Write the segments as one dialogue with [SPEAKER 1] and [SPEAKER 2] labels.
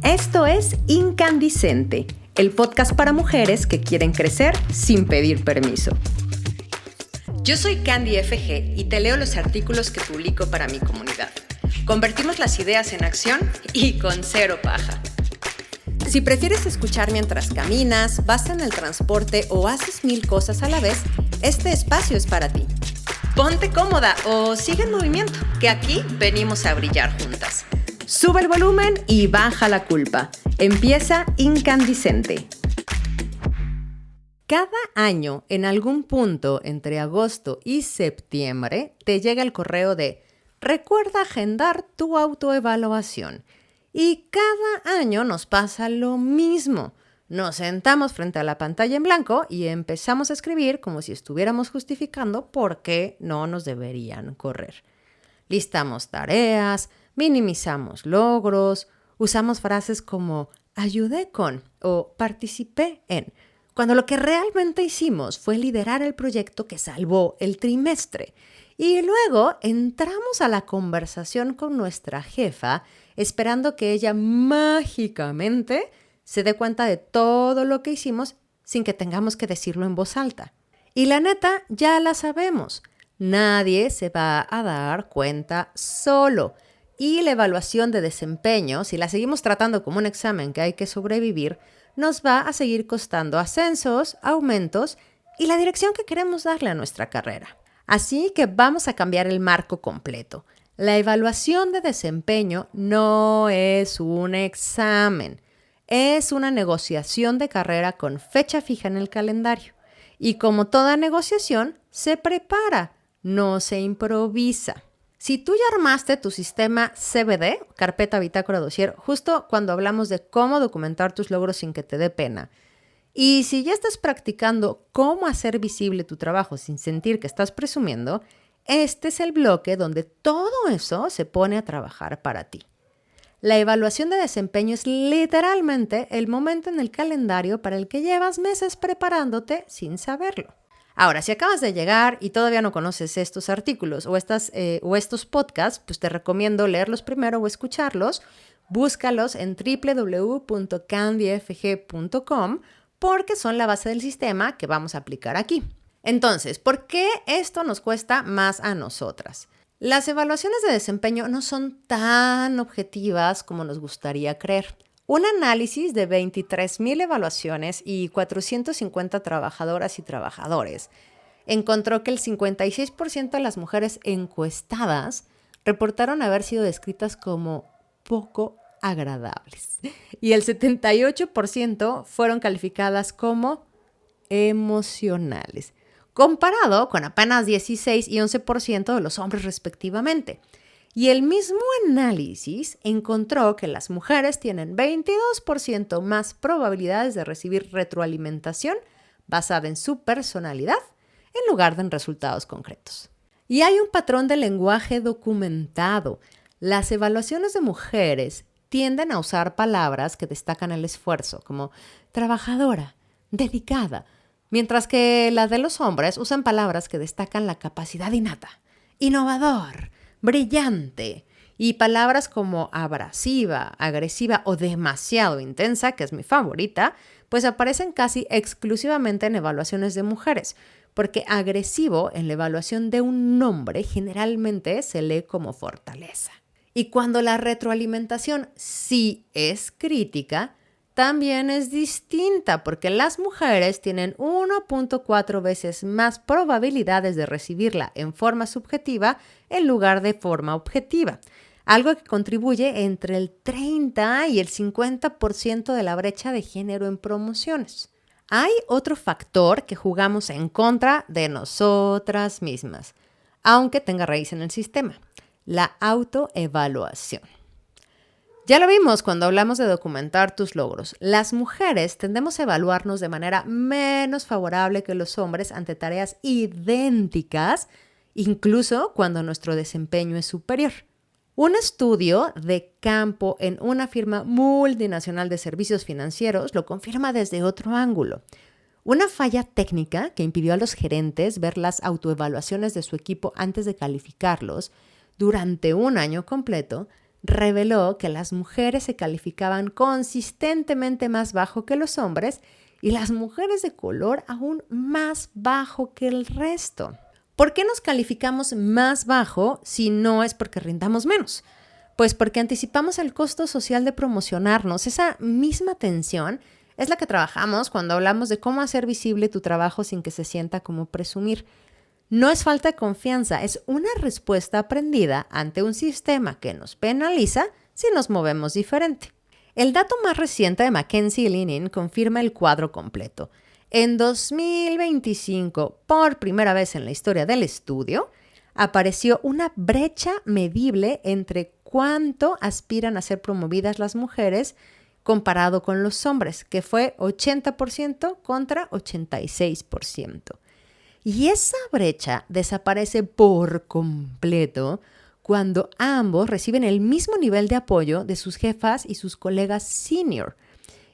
[SPEAKER 1] Esto es Incandescente, el podcast para mujeres que quieren crecer sin pedir permiso. Yo soy Candy FG y te leo los artículos que publico para mi comunidad. Convertimos las ideas en acción y con cero paja. Si prefieres escuchar mientras caminas, vas en el transporte o haces 1000 cosas a la vez, este espacio es para ti. Ponte cómoda o sigue en movimiento, que aquí venimos a brillar juntas. Sube el volumen y baja la culpa. Empieza Incandescente. Cada año, en algún punto entre agosto y septiembre, te llega el correo de recuerda agendar tu autoevaluación. Y cada año nos pasa lo mismo. Nos sentamos frente a la pantalla en blanco y empezamos a escribir como si estuviéramos justificando por qué no nos deberían correr. Listamos tareas, minimizamos logros, usamos frases como ayudé con o participé en, cuando lo que realmente hicimos fue liderar el proyecto que salvó el trimestre. Y luego entramos a la conversación con nuestra jefa esperando que ella mágicamente se dé cuenta de todo lo que hicimos sin que tengamos que decirlo en voz alta. Y la neta, ya la sabemos. Nadie se va a dar cuenta solo. Y la evaluación de desempeño, si la seguimos tratando como un examen que hay que sobrevivir, nos va a seguir costando ascensos, aumentos y la dirección que queremos darle a nuestra carrera. Así que vamos a cambiar el marco completo. La evaluación de desempeño no es un examen, es una negociación de carrera con fecha fija en el calendario. Y como toda negociación, se prepara, no se improvisa. Si tú ya armaste tu sistema CBD, carpeta bitácora dossier, justo cuando hablamos de cómo documentar tus logros sin que te dé pena, y si ya estás practicando cómo hacer visible tu trabajo sin sentir que estás presumiendo, este es el bloque donde todo eso se pone a trabajar para ti. La evaluación de desempeño es literalmente el momento en el calendario para el que llevas meses preparándote sin saberlo. Ahora, si acabas de llegar y todavía no conoces estos artículos o estos podcasts, pues te recomiendo leerlos primero o escucharlos. Búscalos en www.candyfg.com porque son la base del sistema que vamos a aplicar aquí. Entonces, ¿por qué esto nos cuesta más a nosotras? Las evaluaciones de desempeño no son tan objetivas como nos gustaría creer. Un análisis de 23,000 evaluaciones y 450 trabajadoras y trabajadores encontró que el 56% de las mujeres encuestadas reportaron haber sido descritas como poco agradables y el 78% fueron calificadas como emocionales, comparado con apenas 16 y 11% de los hombres respectivamente. Y el mismo análisis encontró que las mujeres tienen 22% más probabilidades de recibir retroalimentación basada en su personalidad en lugar de en resultados concretos. Y hay un patrón de lenguaje documentado. Las evaluaciones de mujeres tienden a usar palabras que destacan el esfuerzo, como trabajadora, dedicada, mientras que las de los hombres usan palabras que destacan la capacidad innata, innovador, brillante, y palabras como abrasiva, agresiva o demasiado intensa, que es mi favorita, pues aparecen casi exclusivamente en evaluaciones de mujeres, porque agresivo en la evaluación de un hombre generalmente se lee como fortaleza. Y cuando la retroalimentación sí es crítica, también es distinta porque las mujeres tienen 1.4 veces más probabilidades de recibirla en forma subjetiva en lugar de forma objetiva, algo que contribuye entre el 30 y el 50% de la brecha de género en promociones. Hay otro factor que jugamos en contra de nosotras mismas, aunque tenga raíz en el sistema, la autoevaluación. Ya lo vimos cuando hablamos de documentar tus logros. Las mujeres tendemos a evaluarnos de manera menos favorable que los hombres ante tareas idénticas, incluso cuando nuestro desempeño es superior. Un estudio de campo en una firma multinacional de servicios financieros lo confirma desde otro ángulo. Una falla técnica que impidió a los gerentes ver las autoevaluaciones de su equipo antes de calificarlos durante un año completo reveló que las mujeres se calificaban consistentemente más bajo que los hombres y las mujeres de color aún más bajo que el resto. ¿Por qué nos calificamos más bajo si no es porque rindamos menos? Pues porque anticipamos el costo social de promocionarnos. Esa misma tensión es la que trabajamos cuando hablamos de cómo hacer visible tu trabajo sin que se sienta como presumir. No es falta de confianza, es una respuesta aprendida ante un sistema que nos penaliza si nos movemos diferente. El dato más reciente de McKinsey y Lean confirma el cuadro completo. En 2025, por primera vez en la historia del estudio, apareció una brecha medible entre cuánto aspiran a ser promovidas las mujeres comparado con los hombres, que fue 80% contra 86%. Y esa brecha desaparece por completo cuando ambos reciben el mismo nivel de apoyo de sus jefas y sus colegas senior.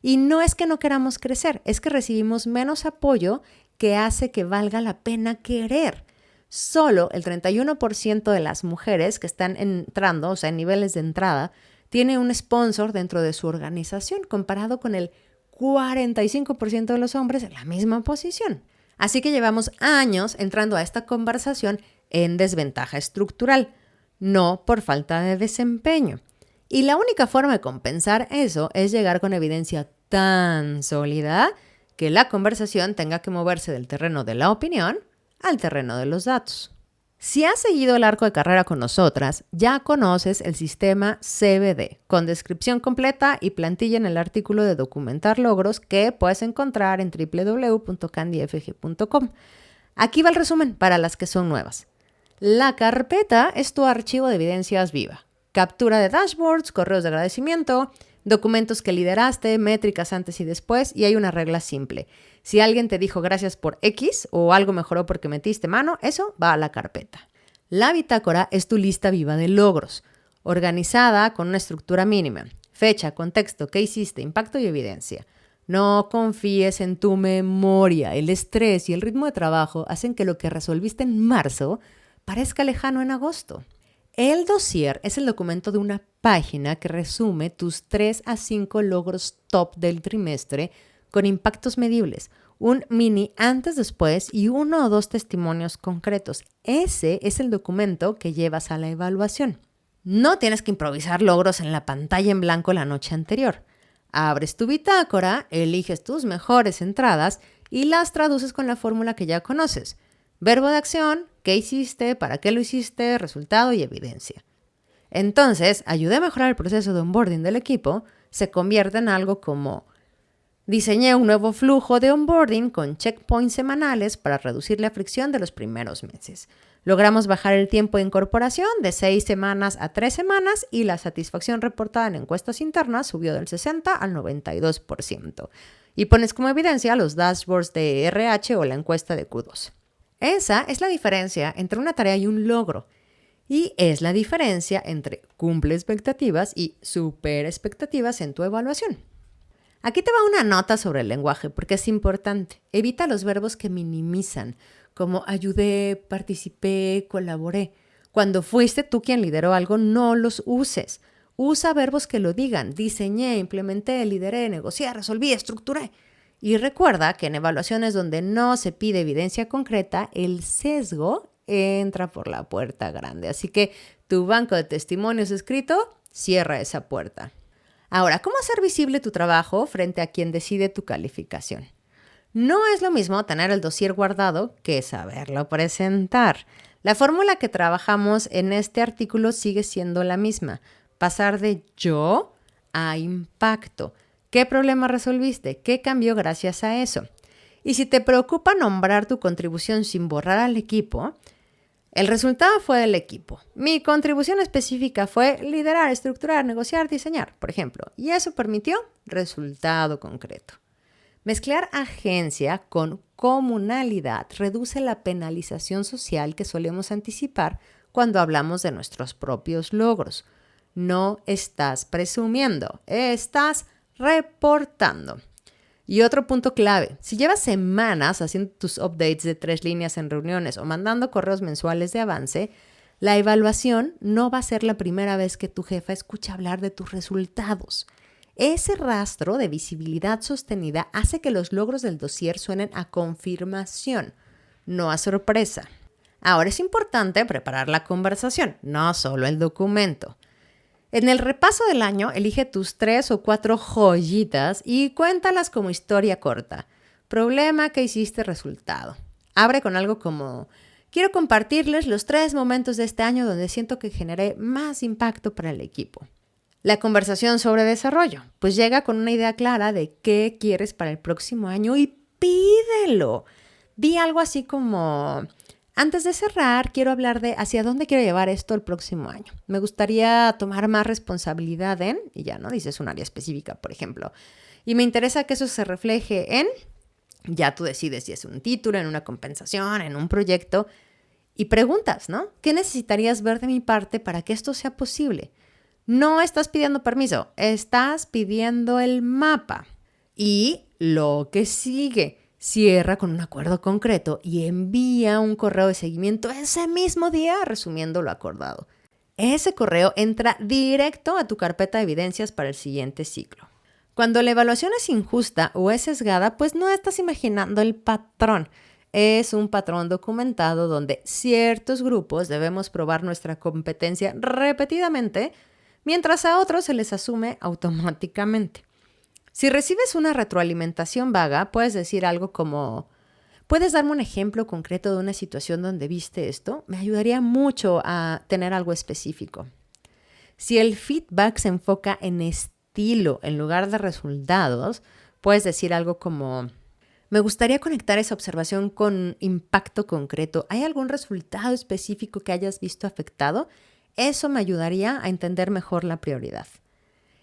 [SPEAKER 1] Y no es que no queramos crecer, es que recibimos menos apoyo que hace que valga la pena querer. Solo el 31% de las mujeres que están entrando, o sea, en niveles de entrada, tiene un sponsor dentro de su organización, comparado con el 45% de los hombres en la misma posición. Así que llevamos años entrando a esta conversación en desventaja estructural, no por falta de desempeño. Y la única forma de compensar eso es llegar con evidencia tan sólida que la conversación tenga que moverse del terreno de la opinión al terreno de los datos. Si has seguido el arco de carrera con nosotras, ya conoces el sistema CBD, con descripción completa y plantilla en el artículo de Documentar Logros que puedes encontrar en www.candyfg.com. Aquí va el resumen para las que son nuevas. La carpeta es tu archivo de evidencias viva. Captura de dashboards, correos de agradecimiento, documentos que lideraste, métricas antes y después, y hay una regla simple. Si alguien te dijo gracias por X o algo mejoró porque metiste mano, eso va a la carpeta. La bitácora es tu lista viva de logros, organizada con una estructura mínima. Fecha, contexto, qué hiciste, impacto y evidencia. No confíes en tu memoria. El estrés y el ritmo de trabajo hacen que lo que resolviste en marzo parezca lejano en agosto. El dossier es el documento de una página que resume tus 3 a 5 logros top del trimestre con impactos medibles, un mini antes-después y 1 o 2 testimonios concretos. Ese es el documento que llevas a la evaluación. No tienes que improvisar logros en la pantalla en blanco la noche anterior. Abres tu bitácora, eliges tus mejores entradas y las traduces con la fórmula que ya conoces. Verbo de acción, qué hiciste, para qué lo hiciste, resultado y evidencia. Entonces, ayudé a mejorar el proceso de onboarding del equipo, se convierte en algo como: diseñé un nuevo flujo de onboarding con checkpoints semanales para reducir la fricción de los primeros meses. Logramos bajar el tiempo de incorporación de 6 semanas a 3 semanas y la satisfacción reportada en encuestas internas subió del 60 al 92%. Y pones como evidencia los dashboards de RH o la encuesta de Q2. Esa es la diferencia entre una tarea y un logro. Y es la diferencia entre cumple expectativas y super expectativas en tu evaluación. Aquí te va una nota sobre el lenguaje porque es importante. Evita los verbos que minimizan, como ayudé, participé, colaboré. Cuando fuiste tú quien lideró algo, no los uses. Usa verbos que lo digan. Diseñé, implementé, lideré, negocié, resolví, estructuré. Y recuerda que en evaluaciones donde no se pide evidencia concreta, el sesgo entra por la puerta grande. Así que tu banco de testimonios escrito cierra esa puerta. Ahora, ¿cómo hacer visible tu trabajo frente a quien decide tu calificación? No es lo mismo tener el dossier guardado que saberlo presentar. La fórmula que trabajamos en este artículo sigue siendo la misma. Pasar de yo a impacto. ¿Qué problema resolviste? ¿Qué cambió gracias a eso? Y si te preocupa nombrar tu contribución sin borrar al equipo, el resultado fue del equipo. Mi contribución específica fue liderar, estructurar, negociar, diseñar, por ejemplo. Y eso permitió resultado concreto. Mezclar agencia con comunalidad reduce la penalización social que solemos anticipar cuando hablamos de nuestros propios logros. No estás presumiendo, estás reportando. Y otro punto clave, si llevas semanas haciendo tus updates de 3 líneas en reuniones o mandando correos mensuales de avance, La evaluación no va a ser la primera vez que tu jefa escucha hablar de tus resultados. Ese rastro de visibilidad sostenida hace que los logros del dossier suenen a confirmación, no a sorpresa. Ahora es importante preparar la conversación, no solo el documento. En el repaso del año, elige tus 3 o 4 joyitas y cuéntalas como historia corta. Problema que hiciste, resultado. Abre con algo como: quiero compartirles los 3 momentos de este año donde siento que generé más impacto para el equipo. La conversación sobre desarrollo, pues llega con una idea clara de qué quieres para el próximo año y pídelo. Di algo así como: antes de cerrar, quiero hablar de hacia dónde quiero llevar esto el próximo año. Me gustaría tomar más responsabilidad en, y ya no dices un área específica, por ejemplo, y me interesa que eso se refleje en, ya tú decides si es un título, en una compensación, en un proyecto, y preguntas, ¿no? ¿Qué necesitarías ver de mi parte para que esto sea posible? No estás pidiendo permiso, estás pidiendo el mapa. Y lo que sigue, cierra con un acuerdo concreto y envía un correo de seguimiento ese mismo día resumiendo lo acordado. Ese correo entra directo a tu carpeta de evidencias para el siguiente ciclo. Cuando la evaluación es injusta o es sesgada, pues no estás imaginando el patrón. Es un patrón documentado donde ciertos grupos debemos probar nuestra competencia repetidamente, mientras a otros se les asume automáticamente. Si recibes una retroalimentación vaga, puedes decir algo como: ¿puedes darme un ejemplo concreto de una situación donde viste esto? Me ayudaría mucho a tener algo específico. Si el feedback se enfoca en estilo en lugar de resultados, puedes decir algo como: me gustaría conectar esa observación con impacto concreto. ¿Hay algún resultado específico que hayas visto afectado? Eso me ayudaría a entender mejor la prioridad.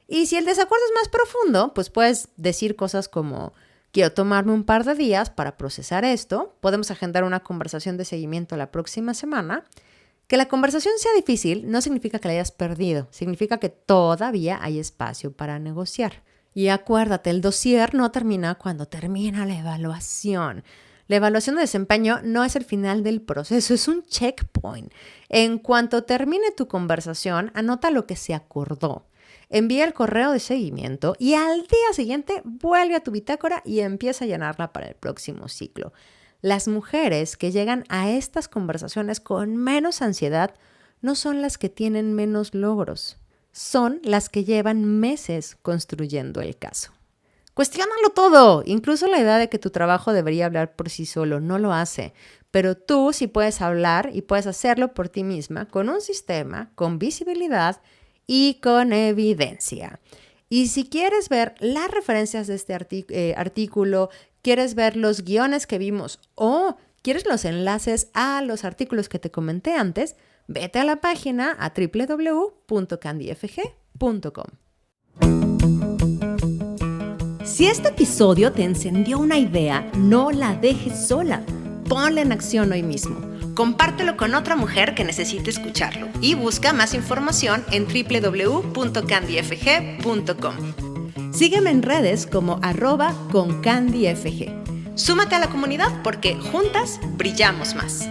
[SPEAKER 1] Y si el desacuerdo es más profundo, pues puedes decir cosas como: quiero tomarme un par de días para procesar esto, podemos agendar una conversación de seguimiento la próxima semana. Que la conversación sea difícil no significa que la hayas perdido, significa que todavía hay espacio para negociar. Y acuérdate, el dossier no termina cuando termina la evaluación. La evaluación de desempeño no es el final del proceso, es un checkpoint. En cuanto termine tu conversación, anota lo que se acordó. Envía el correo de seguimiento y al día siguiente vuelve a tu bitácora y empieza a llenarla para el próximo ciclo. Las mujeres que llegan a estas conversaciones con menos ansiedad no son las que tienen menos logros, son las que llevan meses construyendo el caso. Cuestiónalo todo, incluso la idea de que tu trabajo debería hablar por sí solo, no lo hace. Pero tú sí puedes hablar y puedes hacerlo por ti misma con un sistema, con visibilidad y con evidencia. Y si quieres ver las referencias de este artículo, quieres ver los guiones que vimos o quieres los enlaces a los artículos que te comenté antes, vete a la página a www.candyfg.com. Si este episodio te encendió una idea, no la dejes sola. Ponla en acción hoy mismo. Compártelo con otra mujer que necesite escucharlo y busca más información en www.candyfg.com. Sígueme en redes como @concandyfg. Súmate a la comunidad porque juntas brillamos más.